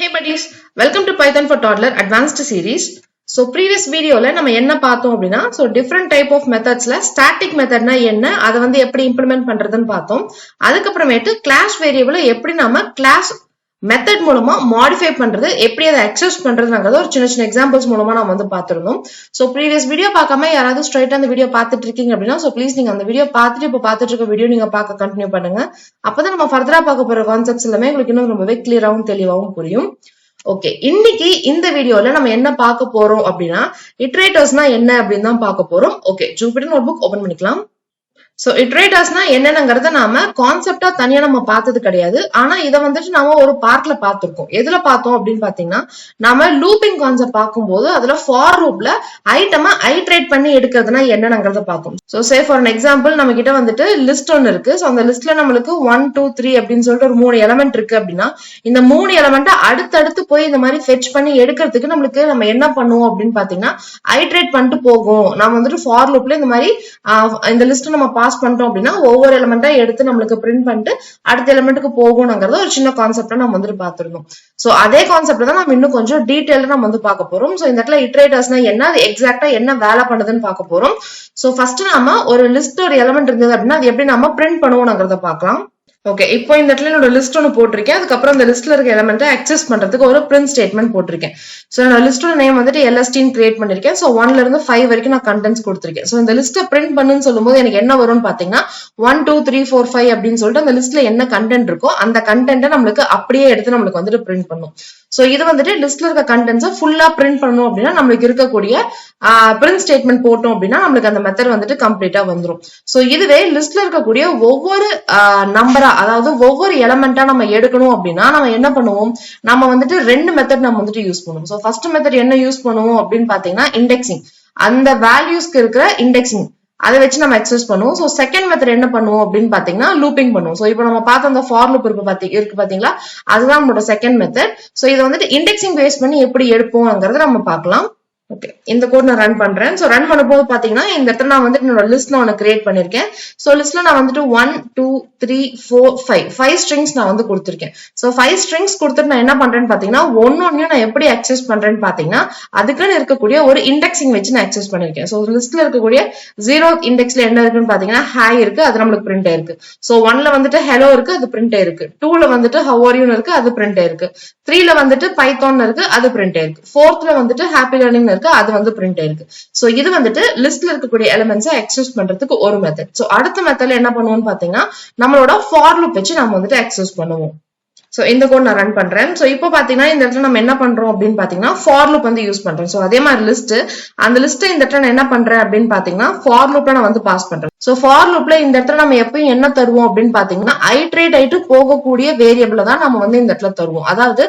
Hey buddies, welcome to Python for Toddler Advanced Series. So previous video la nama enna paathom appadina so different type of methods la static method na enna adha vandu eppadi implement pandradhanu paathom adukappuramete class variable eppadi nama class method மூலமா modify பண்றது எப்படி அதை access பண்றதுங்கறத ஒரு சின்ன examples மூலமா நாம வந்து பாத்துறோம். So previous video பார்க்காம யாராவது ஸ்ட்ரைட்டா அந்த வீடியோ பார்த்துட்டு இருக்கீங்க அப்படினா சோ ப்ளீஸ் நீங்க அந்த வீடியோ பார்த்துட்டு இப்ப பார்த்துட்டு இருக்க வீடியோ நீங்க பார்க்க கண்டினியூ பண்ணுங்க. அப்பதான் நம்ம ஃபர்தரா பார்க்க போற கான்செப்ட்ஸ் எல்லாமே உங்களுக்கு இன்னும் ரொம்பவே கிளியராவும் தெளிவாவும் புரியும். ஓகே, இன்னைக்கு இந்த வீடியோல நம்ம என்ன பார்க்க போறோம் அப்படின்னா இட்டரேட்டர்ஸ்னா என்ன அப்படின்னு தான் பார்க்க போறோம். ஓகே, ஜூபிட்டர் நோட்புக் ஓபன் பண்ணிக்கலாம். சோ இட்டரேட்டர்ஸ்னா என்னங்கிறத நாம கான்செப்டா தனியா நம்ம பார்த்தது கிடையாது. ஆனா இதை வந்துட்டு நாம ஒரு பார்ட்ல பார்த்திருக்கோம். எதுல பார்த்தோம் அப்படின்னு பாத்தீங்கன்னா நாம லூப்பிங் கான்செப்ட் பார்க்கும்போது அதுல ஃபார் லூப்ல ஐட்டமா ஐட்ரேட் பண்ணி எடுக்கிறதுனா என்னங்கிறத பார்த்தோம். So say for an example நம்ம கிட்ட வந்துட்டு லிஸ்ட் ஒன்னு இருக்கு. சோ அந்த லிஸ்ட்ல நம்மளுக்கு 1 2 3 அப்படின்னு சொல்லிட்டு ஒரு 3 எலமெண்ட் இருக்கு அப்படின்னா இந்த 3 எலமெண்ட்டை அடுத்தடுத்து போய் இந்த மாதிரி ஃபெச் பண்ணி எடுக்கிறதுக்கு நம்மளுக்கு நம்ம என்ன பண்ணுவோம் அப்படின்னு பாத்தீங்கன்னா ஐட்ரேட் பண்ணிட்டு போகும். நாம வந்துட்டு ஃபார் லூப்ல இந்த மாதிரி இந்த லிஸ்ட் நம்ம பாஸ் பண்ணிட்டோம் அப்படின்னா ஒவ்வொரு எலிமெண்டா எடுத்து நம்மளுக்கு பிரிண்ட் பண்ணிட்டு அடுத்த எலிமெண்ட்டுக்கு போகணுங்கிறத ஒரு சின்ன கான்செப்டா நம்ம வந்துட்டு பாத்துருந்தோம். சோ அதே கான்செப்ட் தான் நம்ம இன்னும் கொஞ்சம் டீடைலா நம்ம வந்து பார்க்க போறோம். சோ இந்த இடத்துல இட்டரேட்டர்ஸ்னா என்ன, அது எக்ஸாக்டா என்ன வேலை பண்ணுதுன்னு பார்க்க போறோம். சோ ஃபர்ஸ்ட் நாம ஒரு லிஸ்ட் ஒரு எலிமெண்ட் இருந்தது அப்படின்னா அது எப்படி நம்ம பிரிண்ட் பண்ணுவோம்ங்கிறத பார்க்கலாம். ஓகே, இப்போ இந்த இடத்துல என்னோட லிஸ்ட் ஒன்று போட்டிருக்கேன். அதுக்கப்புறம் இந்த லிஸ்ட்ல இருக்க எலிமெண்ட்டை அக்சஸ் பண்றதுக்கு ஒரு பிரிண்ட் ஸ்டேட்மெண்ட் போட்டிருக்கேன். ஸோ என்னோட லிஸ்டோட நேம் வந்துட்டு LSTன்னு கிரியேட் பண்ணிருக்கேன். ஸோ 1ல இருந்து 5 வரைக்கும் நான் கண்டென்ட்ஸ் கொடுத்துருக்கேன். ஸோ இந்த லிஸ்ட்டை பிரிண்ட் பண்ணுன்னு சொல்லும்போது எனக்கு என்ன வரும்னு பாத்தீங்கன்னா 1 2 3 4 5 அப்படின்னு சொல்லிட்டு அந்த லிஸ்ட்ல என்ன கண்டென்ட் இருக்கோ அந்த கண்டென்ட்டை நம்மளுக்கு அப்படியே எடுத்து நம்மளுக்கு வந்துட்டு பிரிண்ட் பண்ணும். சோ இது வந்துட்டு லிஸ்ட்ல இருக்க கண்டென்ட்ஸை ஃபுல்லா பிரிண்ட் பண்ணணும் அப்படின்னா நம்மளுக்கு இருக்கக்கூடிய பிரிண்ட் ஸ்டேட்மெண்ட் போட்டோம் அப்படின்னா நம்மளுக்கு அந்த மெத்தட் வந்துட்டு கம்ப்ளீட்டா வந்துடும். சோ இதுவே லிஸ்ட்ல இருக்கக்கூடிய ஒவ்வொரு நம்பரா அதாவது ஒவ்வொரு எலமெண்டா நம்ம எடுக்கணும் அப்படின்னா நம்ம என்ன பண்ணுவோம், நம்ம வந்துட்டு 2 மெத்தட் நம்ம வந்துட்டு யூஸ் பண்ணுவோம். சோ ஃபர்ஸ்ட் மெத்தட் என்ன யூஸ் பண்ணுவோம் அப்படின்னு பாத்தீங்கன்னா இண்டெக்சிங், அந்த வேல்யூஸ்க்கு இருக்கிற இண்டெக்சிங் அதை வச்சு நம்ம அக்சஸ் பண்ணுவோம். சோ செகண்ட் மெத்தட் என்ன பண்ணுவோம் அப்படின்னு பாத்தீங்கன்னா லூப்பிங் பண்ணுவோம். சோ இப்போ நம்ம பார்த்த அந்த ஃபார் லூப் இருக்கு பாத்தீங்களா, அதுதான் நம்மளோட செகண்ட் மெத்தட். சோ இதை வந்துட்டு இண்டெக்சிங் பேஸ் பண்ணி எப்படி எடுப்போம்ங்கிறத நம்ம பார்க்கலாம். ஓகே, இந்த கோட் நான் ரன் பண்றேன். சோ ரன் பண்ணும்போது பாத்தீங்கன்னா இந்த இடத்துல நான் வந்துட்டு என்னோட லிஸ்ட் நான் கிரியேட் பண்ணிருக்கேன். சோ லிஸ்ட்ல நான் வந்துட்டு 1 2 3 4 5 ஸ்ட்ரிங்ஸ் நான் வந்து கொடுத்திருக்கேன். சோ 5 ஸ்ட்ரிங்ஸ் கொடுத்துட்டு நான் என்ன பண்றேன்னு பாத்தீங்கன்னா ஒன்னொன்னையும் நான் எப்படி அக்சஸ் பண்றேன்னு பாத்தீங்கன்னா அதுக்குன்னு இருக்கக்கூடிய ஒரு இண்டெக்சிங் வச்சு நான் அக்சஸ் பண்ணிருக்கேன். சோ லிஸ்ட்ல இருக்கக்கூடிய 0 இண்டெக்ஸ்ல என்ன இருக்குன்னு பாத்தீங்கன்னா ஹாய் இருக்கு, அது நம்மளுக்கு பிரிண்ட் ஆயிருக்கு. சோ 1ல வந்துட்டு ஹலோ இருக்கு, அது பிரிண்ட் ஆயிருக்கு. 2ல வந்துட்டு ஹவ் ஆர் யூன்னு இருக்கு, அது பிரிண்ட் ஆயிருக்கு. 3ல வந்துட்டு பைத்தான் இருக்கு, அது பிரிண்ட் ஆயிருக்கு. 4ல வந்துட்டு ஹாப்பி லேர்னிங் அது வந்து பிரிண்ட் ஆயிருக்கு. சோ இது வந்துட்டு லிஸ்ட்ல இருக்கக்கூடிய எலிமெண்ட்ஸை அக்சஸ் பண்றதுக்கு ஒரு மெத்தட். சோ அடுத்த மெத்தட்ல என்ன பண்ணுவோம்னு பாத்தீங்கன்னா நம்மளோட ஃபார் லூப் வச்சு நம்ம வந்துட்டு அக்சஸ் பண்ணுவோம். சோ இந்த கோட் நான் ரன் பண்றேன். சோ இப்போ பாத்தீங்கன்னா இந்த இடத்துல நம்ம என்ன பண்றோம் அப்படின்னு பாத்தீங்கன்னா ஃபார் லூப் வந்து யூஸ் பண்றோம். சோ அதே மாதிரி லிஸ்ட் அந்த லிஸ்ட் இந்த இடத்துல நான் என்ன பண்றேன் அப்படின்னு பாத்தீங்கன்னா ஃபார் லூப்ல நான் வந்து பாஸ் பண்றேன். சோ ஃபார் லூப்ல இந்த இடத்துல நம்ம எப்பயும் என்ன தருவோம் அப்படின்னு பாத்தீங்கன்னா ஐட்ரேட் ஆயிட்டு போகக்கூடிய வேரியபிள தான் நம்ம வந்து இந்த இடத்துல தருவோம். அதாவது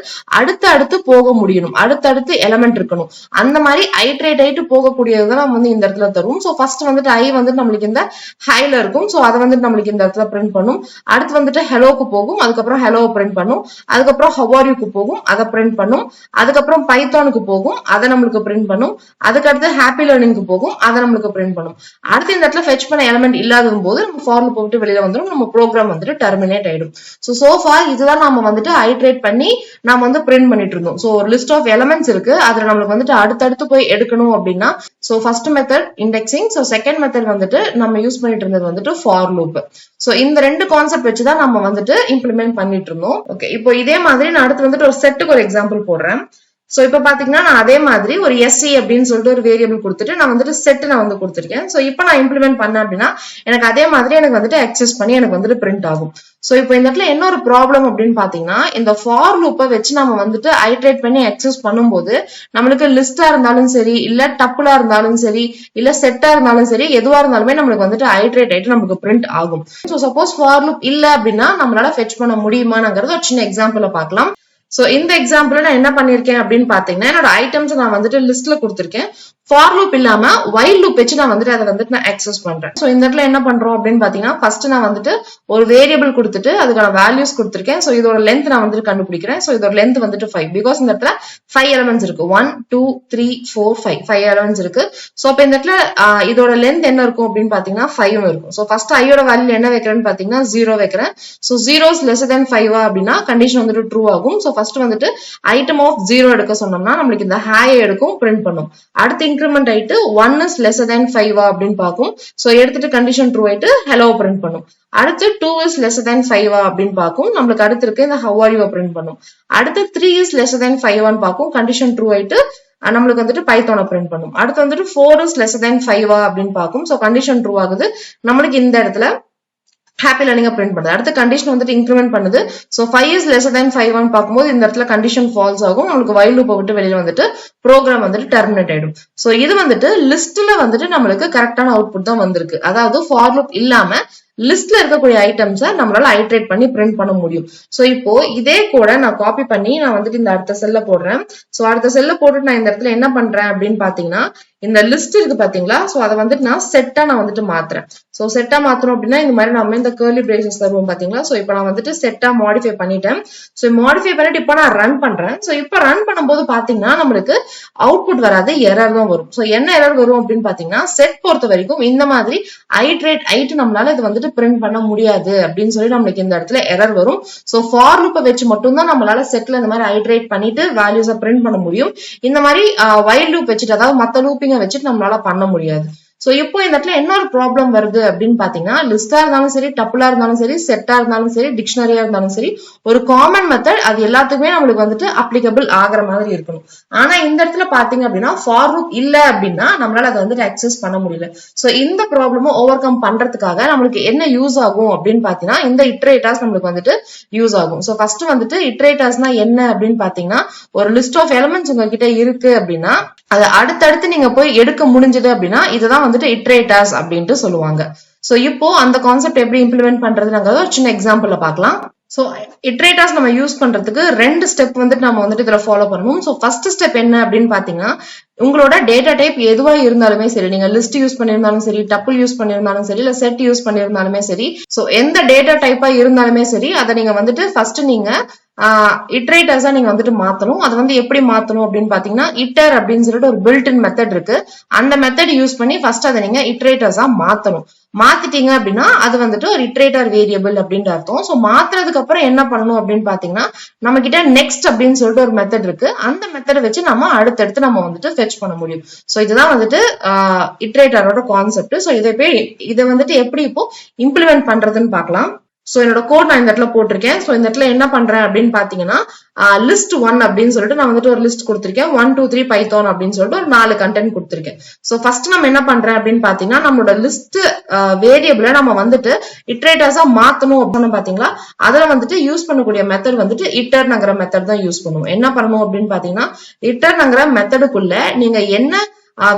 அடுத்து போக முடியணும், அடுத்தடுத்து எலிமெண்ட் இருக்கணும், அந்த மாதிரி ஐட்ரேட் ஆயிட்டு போகக்கூடியதை நம்ம வந்து இந்த இடத்துல தருவோம். சோ ஃபர்ஸ்ட் வந்துட்டு ஐ வந்துட்டு நம்மளுக்கு இந்த ஹைல இருக்கும். சோ அதை வந்துட்டு நம்மளுக்கு இந்த இடத்துல பிரிண்ட் பண்ணும். அடுத்து வந்துட்டு ஹெலோக்கு போகும், அதுக்கப்புறம் ஹெலோ பிரிண்ட் பண்ணும். அதுக்கப்புறம் ஹவ் ஆர் யூக்கு போகும், அதை பிரிண்ட் பண்ணும். அதுக்கப்புறம் பைத்தானுக்கு போகும், அதை நம்மளுக்கு பிரிண்ட் பண்ணும். அதுக்கடுத்து ஹாப்பி லேர்னிங்க்கு போகும், அதை நம்மளுக்கு பிரிண்ட் பண்ணும். அடுத்து இந்த இடத்துல ஃபெச் பண்ண எலிமெண்ட் இல்லாத போது நம்ம ஃபார் லூப் விட்டு வெளியில வந்துடும், நம்ம ப்ரோக்ராம் வந்துட்டு டெர்மினேட் ஆயிடும். சோ ஃபார் இதுதான் நம்ம வந்துட்டு ஐட்ரேட் பண்ணி நாம வந்து பிரிண்ட் பண்ணிட்டு இருந்தோம். சோ ஒரு லிஸ்ட் ஆஃப் எலிமெண்ட்ஸ் இருக்கு, அதுல நம்மளுக்கு வந்துட்டு அடுத்தடுத்து போய் எடுக்கணும் அப்படின்னா so first method indexing, so second method வந்துட்டு நம்ம யூஸ் பண்ணிட்டு இருந்தது வந்துட்டு ஃபார் லூப். சோ இந்த 2 கான்செப்ட் வச்சுதான் நம்ம வந்துட்டு இம்ப்ளிமெண்ட் பண்ணிட்டு இருந்தோம். ஓகே, இப்போ இதே மாதிரி நான் அடுத்து வந்துட்டு ஒரு செட்டுக்கு ஒரு எக்ஸாம்பிள் போடுறேன். சோ இப்ப பாத்தீங்கன்னா நான் அதே மாதிரி ஒரு SC அப்படின்னு சொல்லிட்டு ஒரு வேரியபிள் கொடுத்துட்டு நான் வந்துட்டு செட் நான் வந்து கொடுத்துருக்கேன். சோ இப்போ நான் இம்ப்ளிமெண்ட் பண்ணேன் அப்படின்னா எனக்கு அதே மாதிரி எனக்கு வந்துட்டு அக்சஸ் பண்ணி எனக்கு வந்துட்டு பிரிண்ட் ஆகும். சோ இப்போ இந்த இடத்துல என்ன ஒரு ப்ராப்ளம் அப்படின்னு பாத்தீங்கன்னா இந்த ஃபார் லூப்பை வச்சு நம்ம வந்துட்டு ஐட்ரேட் பண்ணி அக்சஸ் பண்ணும்போது நம்மளுக்கு லிஸ்டா இருந்தாலும் சரி, இல்ல டப்புலா இருந்தாலும் சரி, இல்ல செட்டா இருந்தாலும் சரி, எதுவா இருந்தாலுமே நம்மளுக்கு வந்துட்டு ஐட்ரேட் ஆயிட்டு நமக்கு பிரிண்ட் ஆகும். சோ சப்போஸ் ஃபார் லூப் இல்ல அப்படின்னா நம்மளால ஃபெச் பண்ண முடியுமாங்கிறது ஒரு சின்ன எக்ஸாம்பிள பார்க்கலாம். சோ இந்த எக்ஸாம்பிள் நான் என்ன பண்ணிருக்கேன் அப்படின்னு பாத்தீங்கன்னா என்னோட ஐட்டம்ஸ் நான் வந்துட்டு லிஸ்ட்ல கொடுத்திருக்கேன். for loop இல்லாம while loop வச்சு நான் வந்துட்டு அதை வந்துட்டு நான் access பண்றேன். சோ இந்த இடத்துல என்ன பண்றோம் அப்படின்னு பாத்தீங்கன்னா ஃபர்ஸ்ட் நான் வந்துட்டு ஒரு வேரியபிள் கொடுத்துட்டு அதுக்கான வேல்யூஸ் கொடுத்திருக்கேன். சோ இதோட லென்த் நான் வந்துட்டு கண்டுபிடிக்கிறேன். சோ இதோட லென்த் வந்துட்டு 5 பிகாஸ் இந்த இடத்துல 5 எலிமெண்ட்ஸ் இருக்கு. 1 2 3 4 5 எலிமெண்ட்ஸ் இருக்கு. சோ அப்ப இந்த இடத்துல இதோட லென்த் என்ன இருக்கும் அப்படின்னு பாத்தீங்கன்னா 5 இருக்கும். சோ ஃபர்ஸ்ட் ஐயோட வேல்யூ என்ன வைக்கிறேன்னு பாத்தீங்கன்னா 0 வைக்கிறேன். சோ 0 is lesser than 5 அப்படின்னா கண்டிஷன் வந்துட்டு ட்ரூ ஆகும். சோ ஃபர்ஸ்ட் வந்துட்டு ஐட்டம் ஆஃப் 0 எடுக்க சொன்னோம்னா நம்மளுக்கு இந்த ஹாய் எடுக்கும் பிரிண்ட் பண்ணும். அடுத்து இன்கிரிமெண்ட் ஆயிட்டு 1 is lesser than 5 அப்படின்னு பார்க்கும். சோ எடுத்துட்டு கண்டிஷன் ட்ரூ ஆயிட்டு ஹலோ பிரிண்ட் பண்ணும். அடுத்து 2 is lesser than 5 அப்படின்னு பார்க்கும். நம்மளுக்கு அடுத்து இருக்கு இந்த how are you பிரிண்ட் பண்ணும். அடுத்து 3 is lesser than 5 ன்னு பார்க்கும். கண்டிஷன் ட்ரூ ஆயிட்டு நம்மளுக்கு வந்துட்டு பைத்தானை பிரிண்ட் பண்ணும். அடுத்து வந்துட்டு 4 is lesser than 5 அப்படின்னு பார்க்கும். சோ கண்டிஷன் ட்ரூ ஆகுது. நம்மளுக்கு இந்த இடத்துல ஹாப்பி லேர்னிங் பிரிண்ட் பண்ணுது. அடுத்த கண்டிஷன் வந்துட்டு இன்கிரிமெண்ட் பண்ணுது. சோ 5 is lesser than 5 ன்னு பார்க்கும்போது இந்த இடத்துல கண்டிஷன் ஃபால்ஸ் ஆகும். நம்மளுக்கு while loop விட்டு வெளியில வந்துட்டு ப்ரோக்ராம் வந்துட்டு டெர்மினேட் ஆயிடும். சோ இது வந்துட்டு லிஸ்ட்ல வந்துட்டு நம்மளுக்கு கரெக்டான அவுட்புட் தான் வந்திருக்கு. அதாவது ஃபார் லூப் இல்லாம லிஸ்ட்ல இருக்கக்கூடிய ஐட்டம்ஸை நம்மளால ஐட்ரேட் பண்ணி பிரிண்ட் பண்ண முடியும். சோ இப்போ இதே கூட நான் காப்பி பண்ணி நான் வந்துட்டு இந்த அடுத்த செல்ல போடுறேன். சோ அடுத்த செல்ல போட்டுட்டு நான் இந்த இடத்துல என்ன பண்றேன் அப்படின்னு பாத்தீங்கன்னா இந்த லிஸ்ட் இருக்கு பாத்தீங்களா, சோ அதை வந்துட்டு நான் செட்டா நான் வந்துட்டு மாத்துறேன். சோ செட்டா மாத்துறோம் அப்படின்னா இந்த மாதிரி நம்ம இந்த கர்லி பிரேசஸ் தருவோம் பாத்தீங்களா. சோ இப்போ நான் வந்துட்டு செட்டா மாடிஃபை பண்ணிட்டேன். சோ மாடிஃபை பண்ணிட்டு இப்போ நான் ரன் பண்றேன். சோ இப்போ ரன் பண்ணும்போது பாத்தீங்கன்னா நம்மளுக்கு அவுட்புட் வராது, எரர் தான் வரும். சோ என்ன எரர் வரும் அப்படின்னு பாத்தீங்கன்னா செட் பொறுத்த வரைக்கும் இந்த மாதிரி ஐட்ரேட் ஆயிட்டு நம்மளால இது வந்துட்டு பிரிண்ட் பண்ண முடியாது அப்படின்னு சொல்லி நம்மளுக்கு இந்த இடத்துல எரர் வரும். சோ ஃபார் லூப்பை வச்சு மட்டும் தான் நம்மளால செட்ல இந்த மாதிரி ஐட்ரேட் பண்ணிட்டு வேல்யூஸை பிரிண்ட் பண்ண முடியும். இந்த மாதிரி while loop வச்சுட்டு அதாவது மத்த லூப்பிங்க வச்சுட்டு நம்மளால பண்ண முடியாது. சோ இப்போ இந்த இடத்துல என்ன ஒரு ப்ராப்ளம் வருது அப்படின்னு பாத்தீங்கன்னா லிஸ்டா இருந்தாலும் சரி, டப்புலா இருந்தாலும் சரி, செட்டா இருந்தாலும் சரி, டிக்ஷனரியா இருந்தாலும் சரி, ஒரு காமன் மெத்தட் அது எல்லாத்துக்குமே நம்மளுக்கு வந்துட்டு அப்ளிகபிள் ஆகிற மாதிரி இருக்கணும். ஆனா இந்த இடத்துல பாத்தீங்க அப்படின்னா ஃபார் லூப் இல்ல அப்படின்னா நம்மளால அதை வந்துட்டு அக்சஸ் பண்ண முடியல. சோ இந்த ப்ராப்ளமும் ஓவர் கம் பண்றதுக்காக நம்மளுக்கு என்ன யூஸ் ஆகும் அப்படின்னு பாத்தீங்கன்னா இந்த இட்டரேட்டர்ஸ் நம்மளுக்கு வந்துட்டு யூஸ் ஆகும். சோ ஃபர்ஸ்ட் வந்துட்டு இட்டரேட்டர்ஸ்னா என்ன அப்படின்னு பாத்தீங்கன்னா ஒரு லிஸ்ட் ஆஃப் எலிமெண்ட்ஸ் உங்ககிட்ட இருக்கு அப்படின்னா அது அடுத்தடுத்து நீங்க போய் எடுக்க முடிஞ்சது அப்படின்னா இதுதான் வந்துட்டு இட்டரேட்டர்ஸ் அப்படின்ட்டு சொல்லுவாங்க. சோ இப்போ அந்த கான்செப்ட் எப்படி இம்ப்ளிமெண்ட் பண்றதுங்கிறத ஒரு சின்ன எக்ஸாம்பிள்ல பார்க்கலாம். சோ இட்டரேட்டர்ஸ் நம்ம யூஸ் பண்றதுக்கு 2 ஸ்டெப் வந்துட்டு நம்ம வந்துட்டு இதுல ஃபாலோ பண்ணணும். சோ ஃபர்ஸ்ட் ஸ்டெப் என்ன அப்படின்னு பாத்தீங்கன்னா உங்களோட டேட்டா டைப் எதுவா இருந்தாலுமே சரி, நீங்க லிஸ்ட் யூஸ் பண்ணிருந்தாலும் சரி, டப்புள் யூஸ் பண்ணிருந்தாலும் சரி, இல்ல செட் யூஸ் பண்ணிருந்தாலுமே சரி, சோ எந்த டேட்டா டைப்பா இருந்தாலுமே சரி அதை நீங்க வந்துட்டு ஃபர்ஸ்ட் நீங்க இட்டரேட்டர்ஸா நீங்க வந்துட்டு மாத்தணும். அது வந்து எப்படி மாத்தணும் அப்படின்னு பாத்தீங்கன்னா இட்டர் அப்படின்னு சொல்லிட்டு ஒரு பில்ட் இன் மெத்தட் இருக்கு. அந்த மெத்தட் யூஸ் பண்ணி ஃபர்ஸ்ட் அதை நீங்க இட்டரேட்டர்ஸா மாத்தணும். மாத்திட்டீங்க அப்படின்னா அது வந்துட்டு ஒரு இட்டரேட்டர் வேரியபிள் அப்படின்ற அர்த்தம். சோ மாத்துறதுக்கு அப்புறம் என்ன பண்ணணும் அப்படின்னு பாத்தீங்கன்னா நம்ம கிட்ட நெக்ஸ்ட் அப்படின்னு சொல்லிட்டு ஒரு மெத்தட் இருக்கு. அந்த மெத்தட் வச்சு நம்ம அடுத்தடுத்து நம்ம வந்துட்டு ஃபெட்ச் பண்ண முடியும். சோ இதுதான் வந்துட்டு இட்டரேட்டரோட கான்செப்ட். சோ இதை வந்துட்டு எப்படி இப்போ இம்ப்ளிமெண்ட் பண்றதுன்னு பார்க்கலாம். சோ என்னோட கோட் நான் இந்த இடத்துல போட்டிருக்கேன். சோ இந்த இடத்துல என்ன பண்றேன் அப்படின்னு பாத்தீங்கன்னா லிஸ்ட் 1 அப்படின்னு சொல்லிட்டு நான் வந்துட்டு ஒரு லிஸ்ட் கொடுத்திருக்கேன். 1 2 3 பைத்தான் அப்படின்னு சொல்லிட்டு ஒரு 4 கண்டென்ட் கொடுத்திருக்கேன். சோ ஃபர்ஸ்ட் நம்ம என்ன பண்றேன் அப்படின்னு பாத்தீங்கன்னா நம்மளோட லிஸ்ட் வேரியபிள நம்ம வந்துட்டு இட்டரேட்டர்ஸா மாத்தணும் அப்படின்னு பாத்தீங்களா அதுல வந்துட்டு யூஸ் பண்ணக்கூடிய மெத்தட் வந்துட்டு இட்டர்ங்கிற மெத்தட் தான் யூஸ் பண்ணுவோம். என்ன பண்ணணும் அப்படின்னு பாத்தீங்கன்னா இட்டர்ங்கிற மெத்தடுக்குள்ள நீங்க என்ன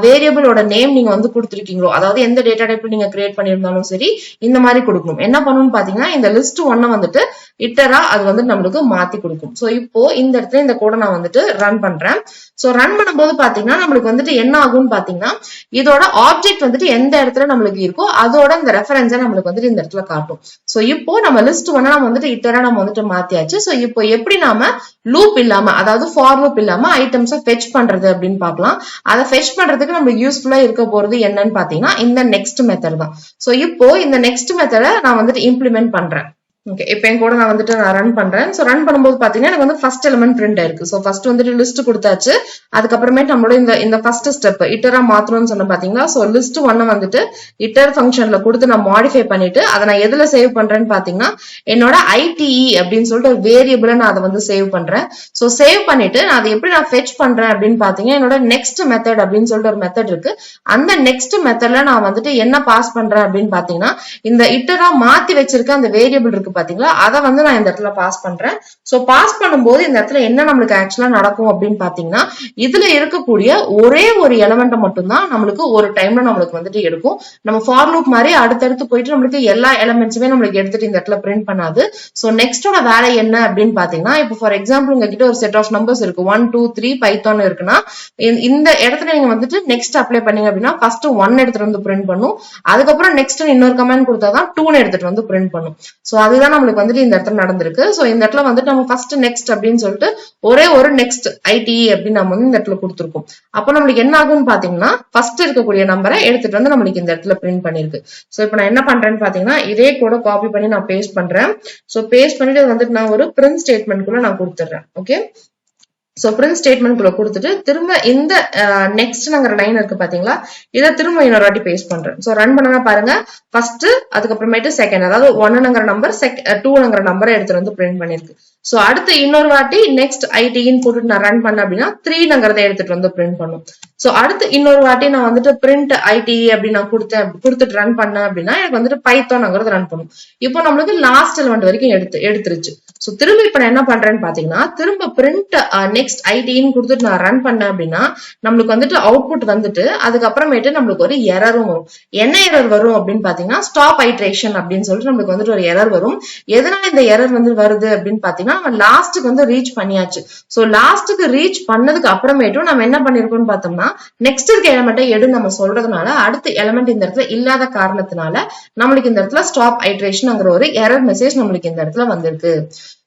வேரியபிளோட நேம் நீங்க வந்து கொடுத்திருக்கீங்களோ அதாவது எந்த டேட்டா டைப் நீங்க கிரியேட் பண்ணிருந்தாலும் சரி இந்த மாதிரி கொடுக்கணும். என்ன பண்ணணும்னு பாத்தீங்கன்னா இந்த லிஸ்ட் 1 வந்துட்டு இட்டரா அது வந்து நம்மளுக்கு மாத்தி கொடுக்கும். சோ இப்போ இந்த இடத்துல இந்த கோட நான் வந்துட்டு ரன் பண்றேன். சோ ரன் பண்ணும்போது பாத்தீங்கன்னா நம்மளுக்கு வந்துட்டு என்ன ஆகும்னு பாத்தீங்கன்னா இதோட ஆப்ஜெக்ட் வந்துட்டு எந்த இடத்துல நம்மளுக்கு இருக்கோ அதோட இந்த ரெஃபரன்ஸை நம்மளுக்கு வந்துட்டு இந்த இடத்துல காட்டும். சோ இப்போ நம்ம லிஸ்ட் 1 நம்ம வந்துட்டு இட்டரா நம்ம வந்துட்டு மாத்தியாச்சு. சோ இப்போ எப்படி நாம லூப் இல்லாம அதாவது ஃபார் லூப் இல்லாம ஐட்டம்ஸை ஃபெட்ச் பண்றது அப்படின்னு பாக்கலாம். அதை ஃபெட்ச் பண்றதுக்கு நம்மளுக்கு யூஸ்ஃபுல்லா இருக்க போறது என்னன்னு பாத்தீங்கன்னா இந்த நெக்ஸ்ட் மெத்தட் தான். சோ இப்போ இந்த நெக்ஸ்ட் மெத்தட நான் வந்துட்டு இம்ப்ளிமெண்ட் பண்றேன். ஓகே இப்போ என் கூட நான் வந்துட்டு நான் ரன் பண்றேன். சோ ரன் பண்ணும்போது பாத்தீங்கன்னா எனக்கு வந்து ஃபர்ஸ்ட் எலிமெண்ட் பிரிண்ட் ஆயிருக்கு. சோ ஃபர்ஸ்ட் வந்துட்டு லிஸ்ட் கொடுத்தாச்சு. அதுக்கப்புறமேட்டு நம்மளோட இந்த ஃபர்ஸ்ட் ஸ்டெப் இட்டரா மாத்தணும்னு சொன்ன பாத்தீங்களா. சோ லிஸ்ட் 1 வந்துட்டு இட்டர் ஃபங்க்ஷன்ல கொடுத்து நான் மாடிஃபை பண்ணிட்டு அதை நான் எதுல சேவ் பண்றேன்னு பாத்தீங்கன்னா என்னோட ITE அப்படின்னு சொல்லிட்டு ஒரு வேரியபிள நான் அதை வந்து சேவ் பண்றேன். சோ சேவ் பண்ணிட்டு நான் அதை எப்படி நான் ஃபெட்ச் பண்றேன் அப்படின்னு பாத்தீங்கன்னா என்னோட நெக்ஸ்ட் மெத்தட் அப்படின்னு சொல்லிட்டு ஒரு மெத்தட் இருக்கு. அந்த நெக்ஸ்ட் மெத்தட்ல நான் வந்துட்டு என்ன பாஸ் பண்றேன் அப்படின்னு பாத்தீங்கன்னா இந்த இட்டரா மாத்தி வச்சிருக்க அந்த வேரியபிள் இருக்கு பாத்தீங்களா, அதை வந்து நான் இந்த இடத்துல பாஸ் பண்றேன். சோ பாஸ் பண்ணும்போது இந்த இடத்துல என்ன நம்மளுக்கு ஆக்சுவலா நடக்கும் அப்படின்னு பாத்தீங்கன்னா, இதுல இருக்கக்கூடிய ஒரே ஒரு எலிமெண்ட் மட்டும் தான் நம்மளுக்கு ஒரு டைம்ல நம்மளுக்கு வந்துட்டு எடுக்கும். நம்ம ஃபார் லூப் மாதிரி அடுத்தடுத்து போயிட்டு நம்மளுக்கு எல்லா எலிமெண்ட்ஸுமே நம்மளுக்கு எடுத்துட்டு இந்த இடத்துல பிரிண்ட் பண்ணாது. சோ நெக்ஸ்டோட வேலை என்ன அப்படின்னு பாத்தீங்கன்னா, இப்போ ஃபார் எக்ஸாம்பிள் உங்ககிட்ட ஒரு செட் ஆஃப் நம்பர்ஸ் இருக்கு, 1 2 3 பைத்தான் இருக்குன்னா, இந்த இடத்துல நீங்க வந்துட்டு நெக்ஸ்ட் அப்ளை பண்ணீங்க அப்படின்னா ஃபர்ஸ்ட் 1 எடுத்துட்டு வந்து பிரிண்ட் பண்ணும். அதுக்கப்புறம் நெக்ஸ்ட் இன்னொரு கமெண்ட் கொடுத்தாதான் 2 எடுத்துட்டு வந்து பிரிண்ட் பண்ணும். சோ அதுதான் நம்மளுக்கு வந்துட்டு இந்த இடத்துல நடந்திருக்கு. சோ இந்த இடத்துல வந்துட்டு நம்ம ஃபர்ஸ்ட் நெக்ஸ்ட் அப்படின்னு சொல்லிட்டு ஒரே ஒரு நெக்ஸ்ட் ஐடி அப்படின்னு நம்ம வந்து இந்த இடத்துல கொடுத்துருக்கோம். அப்போ நம்மளுக்கு என்ன ஆகும்னு பாத்தீங்கன்னா, ஃபர்ஸ்ட் இருக்கக்கூடிய நம்பரை எடுத்துட்டு வந்து நம்மளுக்கு இந்த இடத்துல பிரிண்ட் பண்ணிருக்கு. சோ இப்போ நான் என்ன பண்றேன்னு பாத்தீங்கன்னா, இதே கூட காப்பி பண்ணி நான் பேஸ்ட் பண்றேன். சோ பேஸ்ட் பண்ணிட்டு வந்துட்டு நான் ஒரு பிரிண்ட் ஸ்டேட்மெண்ட் குள்ள நான் கொடுத்துறேன். ஓகே, சோ பிரிண்ட் ஸ்டேட்மெண்ட் குள்ள கொடுத்துட்டு திரும்ப இந்த நெக்ஸ்ட் நாங்கிற லைன் இருக்கு பாத்தீங்களா, இதை திரும்ப இன்னொரு வாட்டி பேஸ்ட் பண்றேன். சோ ரன் பண்ணா பாருங்க, ஃபர்ஸ்ட் அதுக்கப்புறமேட்டு செகண்ட், அதாவது 1ங்கிற நம்பர் 2ங்கிற நம்பரை எடுத்துட்டு வந்து பிரிண்ட் பண்ணிருக்கு. சோ அடுத்து இன்னொரு வாட்டி நெக்ஸ்ட் ஐடின்னு போட்டுட்டு நான் ரன் பண்ண அப்படின்னா 3ங்கிறத எடுத்துட்டு வந்து பிரிண்ட் பண்ணும். சோ அடுத்து இன்னொரு வாட்டி நான் வந்துட்டு பிரிண்ட் ஐடி அப்படின்னு நான் கொடுத்துட்டு ரன் பண்ணேன் அப்படின்னா எனக்கு வந்துட்டு பைத்தான்ங்கிறது ரன் பண்ணும். இப்போ நம்மளுக்கு லாஸ்ட் எலிமெண்ட் வரைக்கும் எடுத்துருச்சு. சோ திரும்ப இப்ப நான் என்ன பண்றேன்னு பாத்தீங்கன்னா, திரும்ப பிரிண்ட் நெக்ஸ்ட் ஐடின்னு கொடுத்துட்டு நான் ரன் பண்ணேன் அப்படின்னா நம்மளுக்கு வந்துட்டு அவுட்புட் வந்துட்டு அதுக்கப்புறமேட்டு நம்மளுக்கு ஒரு எரரும் வரும். என்ன எரர் வரும் அப்படின்னு பாத்தீங்கன்னா, ஸ்டாப் ஐட்ரேஷன் அப்படின்னு சொல்லிட்டு நம்மளுக்கு வந்துட்டு ஒரு எரர் வரும். எதனால இந்த எரர் வந்து வருது அப்படின்னு பாத்தீங்கன்னா, நம்ம லாஸ்ட்டுக்கு வந்து ரீச் பண்ணியாச்சு. சோ லாஸ்ட்டுக்கு ரீச் பண்ணதுக்கு அப்புறமேட்டும் நம்ம என்ன பண்ணிருக்கோம்னு பார்த்தோம்னா, நெக்ஸ்ட் இருக்க எலிமெண்ட்டை எடு நம்ம சொல்றதுனால அடுத்த எலிமெண்ட் இந்த இடத்துல இல்லாத காரணத்தினால நம்மளுக்கு இந்த இடத்துல ஸ்டாப் ஐட்ரேஷன்ங்கிற ஒரு எரர் மெசேஜ் நம்மளுக்கு இந்த இடத்துல வந்திருக்கு.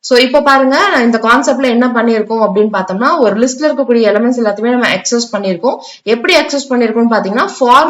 சோ இப்போ பாருங்க, இந்த கான்செப்ட்ல என்ன பண்ணிருக்கோம் அப்படின்னு பார்த்தோம்னா, ஒரு லிஸ்ட்ல இருக்கக்கூடிய எலிமெண்ட்ஸ் எல்லாத்தையுமே நம்ம அக்சஸ் பண்ணிருக்கோம். எப்படி அக்சஸ் பண்ணிருக்கோம் பாத்தீங்கன்னா, ஃபார்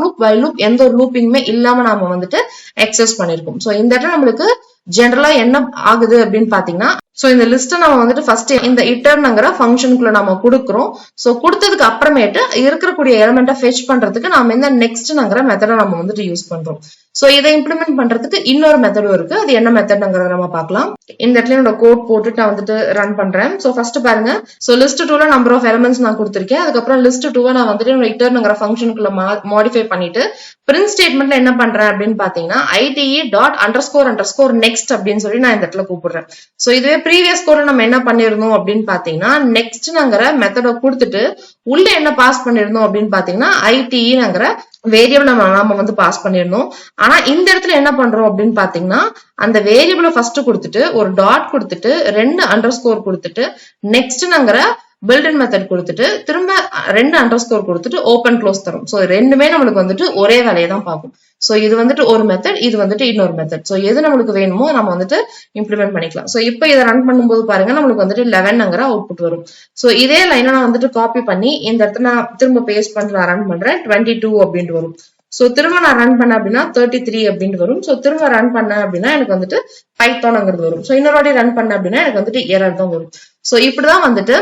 லூப் வைல் லூப் எந்த ஒரு லூப்பிங்குமே இல்லாம நாம வந்துட்டு அக்சஸ் பண்ணிருக்கோம். சோ இந்த இடத்துல நம்மளுக்கு ஜெனரலா என்ன ஆகுது அப்படின்னு பாத்தீங்கன்னா, சோ இந்த லிஸ்ட் நம்ம வந்துட்டு ஃபர்ஸ்ட் இந்த இட்டர்ங்கிற ஃபங்க்ஷனுக்குள்ள நம்ம கொடுக்குறோம். சோ கொடுத்ததுக்கு அப்புறமேட்டு இருக்கக்கூடிய எலிமெண்ட்டை ஃபெச் பண்றதுக்கு நாம இந்த நெக்ஸ்ட்ங்கிற மெத்தடை நம்ம வந்துட்டு யூஸ் பண்றோம். சோ இதை இம்ப்ளிமெண்ட் பண்றதுக்கு இன்னொரு மெத்தடும் இருக்கு. அது என்ன மெத்தட்ங்கிறத நம்ம பார்க்கலாம். இந்த இடத்துல என்னோட கோட் போட்டுட்டு நான் வந்துட்டு ரன் பண்றேன். சோ ஃபர்ஸ்ட் பாருங்க, சோ லிஸ்ட் 2ல நம்பர் ஆஃப் எலிமெண்ட்ஸ் நான் கொடுத்திருக்கேன். அதுக்கப்புறம் லிஸ்ட் 2 நான் வந்துட்டு இட்டர்ங்கிற ஃபங்க்ஷனுக்குள்ள மாடிஃபை பண்ணிட்டு பிரிண்ட் ஸ்டேட்மெண்ட்ல என்ன பண்றேன் அப்படின்னு பாத்தீங்கன்னா, ite.__next அப்படின்னு சொல்லி நான் இந்த இடத்துல கூப்பிடுறேன். சோ இதுவே ப்ரீவியஸ் கோட்ல நம்ம என்ன பண்ணிருந்தோம் அப்படின்னு பாத்தீங்கன்னா, நெக்ஸ்ட்ங்கிற மெத்தட கொடுத்துட்டு உள்ள என்ன பாஸ் பண்ணிருந்தோம் அப்படின்னு பாத்தீங்கன்னா, ITEங்கிற வேரியபிள் நாம வந்து பாஸ் பண்ணிருந்தோம். ஆனா இந்த இடத்துல என்ன பண்றோம் அப்படின்னு பாத்தீங்கன்னா, அந்த வேரியபிளை ஃபர்ஸ்ட் கொடுத்துட்டு ஒரு டாட் கொடுத்துட்டு 2 அண்டர்ஸ்கோர் கொடுத்துட்டு நெக்ஸ்ட்ங்கிற பில்ட்-இன் மெத்தட் கொடுத்துட்டு திரும்ப 2 அண்டர்ஸ்கோர் கொடுத்துட்டு ஓபன் க்ளோஸ் தரும். சோ ரெண்டுமே நம்மளுக்கு வந்துட்டு ஒரே வேலையை தான் பார்க்கும். சோ இது வந்துட்டு ஒரு மெத்தட், இது வந்துட்டு இன்னொரு மெத்தட். சோ எது நம்மளுக்கு வேணுமோ நம்ம வந்துட்டு இம்ப்ளிமெண்ட் பண்ணிக்கலாம். சோ இப்போ இதை ரன் பண்ணும்போது பாருங்க, நம்மளுக்கு வந்துட்டு 11ங்கிற அவுட்புட் வரும். சோ இதே லைனை நான் வந்துட்டு காப்பி பண்ணி இந்த இடத்துல நான் திரும்ப பேஸ்ட் பண்ணி ரன் பண்றேன். 22 அப்படின்ட்டு வரும். சோ திரும்ப நான் ரன் பண்ண அப்படின்னா 33 அப்படின்ட்டு வரும். சோ திரும்ப ரன் பண்ண அப்படின்னா எனக்கு வந்துட்டு பைத்தான்ங்கிறது வரும். சோ இன்னொரு வாட்டி ரன் பண்ண அப்படின்னா எனக்கு வந்துட்டு எரர் தான் வரும். சோ இப்படிதான் வந்துட்டு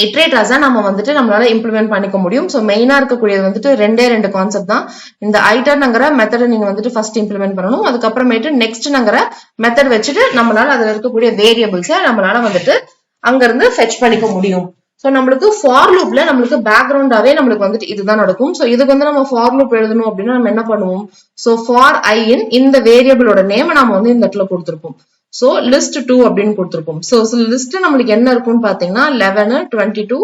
இட்ரேட்டர்ஸா நம்ம வந்துட்டு நம்மளால இம்ப்ளிமெண்ட் பண்ணிக்க முடியும். சோ மெயினா இருக்கக்கூடியது வந்துட்டு ரெண்டு கான்செப்ட் தான். இந்த ஐட்டர்ங்கிற மெத்தடை நீங்க வந்துட்டு ஃபர்ஸ்ட் இம்ப்ளிமெண்ட் பண்ணணும். அதுக்கப்புறமேட்டு நெக்ஸ்ட்ங்கிற மெத்தட் வச்சுட்டு நம்மளால அதுல இருக்கக்கூடிய வேரியபிள்ஸை நம்மளால வந்துட்டு அங்க இருந்து ஃபெச் பண்ணிக்க முடியும். சோ நம்மளுக்கு ஃபார் லூப்ல நம்மளுக்கு பேக்ரவுண்டாவே நம்மளுக்கு வந்துட்டு இதுதான் நடக்கும். சோ இதுக்கு வந்து நம்ம ஃபார் லூப் எழுதணும் அப்படின்னா நம்ம என்ன பண்ணுவோம், சோ ஃபார் ஐ இன் இந்த வேரியபிளோட நேம் நாம வந்து இந்த இடத்துல கொடுத்திருப்போம். சோ லிஸ்ட் 2 அப்படின்னு கொடுத்திருப்போம். சோ லிஸ்ட் நம்மளுக்கு என்ன இருக்கும்னு பாத்தீங்கன்னா 11 22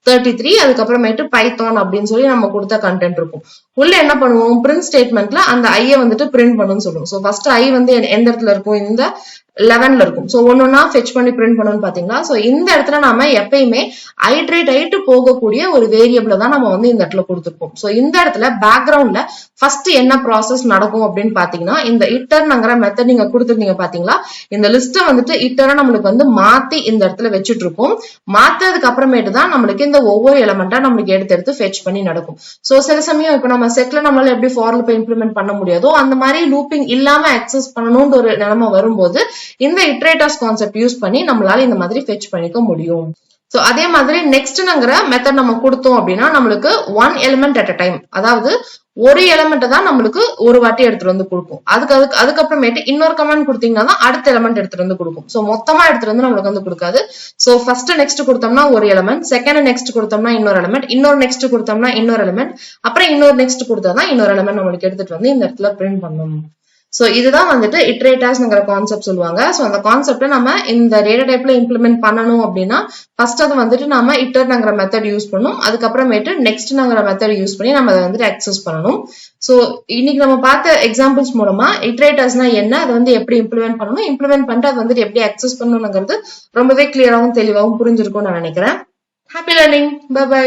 33 அதுக்கப்புறமேட்டு பைத்தான் அப்படின்னு சொல்லி நம்ம கொடுத்த கண்டென்ட் இருக்கும். உள்ள என்ன பண்ணுவோம், பிரிண்ட் ஸ்டேட்மெண்ட்ல அந்த ஐயை வந்துட்டு பிரிண்ட் பண்ணணும்னு சொல்லுவோம். சோ ஃபர்ஸ்ட் ஐ வந்து எந்த இடத்துல இருக்கும், இந்த 11ல இருக்கும். சோ ஒன்னொன்னா ஃபெச் பண்ணி பிரிண்ட் பண்ணணும்னு பாத்தீங்களா. சோ இந்த இடத்துல நாம எப்பயுமே ஐட்ரேட் ஆயிட்டு போகக்கூடிய ஒரு வேரியபிளை தான் நம்ம வந்து இந்த இடத்துல கொடுத்துருப்போம். சோ இந்த இடத்துல பேக்ரவுண்ட்ல ஃபர்ஸ்ட் என்ன ப்ராசஸ் நடக்கும் அப்படின்னு பாத்தீங்கன்னா, இந்த இட்டர்ங்கிற மெத்தட் நீங்க கொடுத்துருந்தீங்க பாத்தீங்களா, இந்த லிஸ்ட்டை வந்துட்டு இட்டரை நம்மளுக்கு வந்து மாத்தி இந்த இடத்துல வச்சுட்டு இருக்கோம். மாத்ததுக்கு அப்புறமேட்டு தான் நம்மளுக்கு இந்த ஒவ்வொரு எலிமெண்டா நம்மளுக்கு எடுத்து ஃபெச் பண்ணி நடக்கும். சோ சில சமயம் இப்ப நம்ம செட்ல நம்மளால எப்படி ஃபார் லூப் இம்ப்ளிமெண்ட் பண்ண முடியாதோ அந்த மாதிரி லூப்பிங் இல்லாம அக்சஸ் பண்ணணும்னு ஒரு நிலைமை வரும்போது இந்த இட்ரேட்டர்ஸ் கான்செப்ட் யூஸ் பண்ணி நம்மளால இந்த மாதிரி ஃபெச் பண்ணிக்க முடியும். சோ அதே மாதிரி நெக்ஸ்ட்ங்கிற மெத்தட் நம்ம கொடுத்தோம் அப்படின்னா நம்மளுக்கு 1 எலிமெண்ட் அட் அ டைம், அதாவது ஒரு எலிமெண்ட் தான் நம்மளுக்கு ஒரு வாட்டி எடுத்துட்டு வந்து கொடுக்கும். அதுக்கப்புறமேட்டு இன்னொரு கமெண்ட் கொடுத்தீங்கன்னா தான் அடுத்த எலிமெண்ட் எடுத்துட்டு வந்து கொடுக்கும். சோ மொத்தமா எடுத்துட்டு வந்து நம்மளுக்கு வந்து கொடுக்காது. சோ ஃபர்ஸ்ட் நெக்ஸ்ட் கொடுத்தோம்னா ஒரு எலிமெண்ட், செகண்ட் நெக்ஸ்ட் கொடுத்தோம்னா இன்னொரு எலிமெண்ட், இன்னொரு நெக்ஸ்ட் கொடுத்தோம்னா இன்னொரு எலிமெண்ட், அப்புறம் இன்னொரு நெக்ஸ்ட் கொடுத்தாதான் இன்னொரு எலிமெண்ட் நம்மளுக்கு எடுத்துட்டு வந்து இந்த இடத்துல பிரிண்ட் பண்ணணும். சோ இதுதான் வந்துட்டு இட்டரேட்டர்ஸ்ங்கிற கான்செப்ட் சொல்லுவாங்க. சோ அந்த கான்செப்டை நம்ம இந்த டேட்டா டைப்ல இம்ப்ளிமெண்ட் பண்ணணும் அப்படின்னா ஃபர்ஸ்ட் அது வந்துட்டு நாம இட்டர்ங்கிற மெத்தட் யூஸ் பண்ணணும். அதுக்கப்புறமேட்டு நெக்ஸ்ட்ங்கிற மெத்தட் யூஸ் பண்ணி நம்ம அதை வந்துட்டு அக்சஸ் பண்ணணும். சோ இன்னைக்கு நம்ம பார்த்த எக்ஸாம்பிள்ஸ் மூலமா இட்டரேட்டர்ஸ்னா என்ன, அதை வந்து எப்படி இம்ப்ளிமெண்ட் பண்ணணும், இம்ப்ளிமெண்ட் பண்ணிட்டு அதை வந்துட்டு எப்படி அக்சஸ் பண்ணணுங்கிறது ரொம்பவே கிளியராகவும் தெளிவாகவும் புரிஞ்சிருக்கும்னு நான் நினைக்கிறேன். Happy learning. Bye by.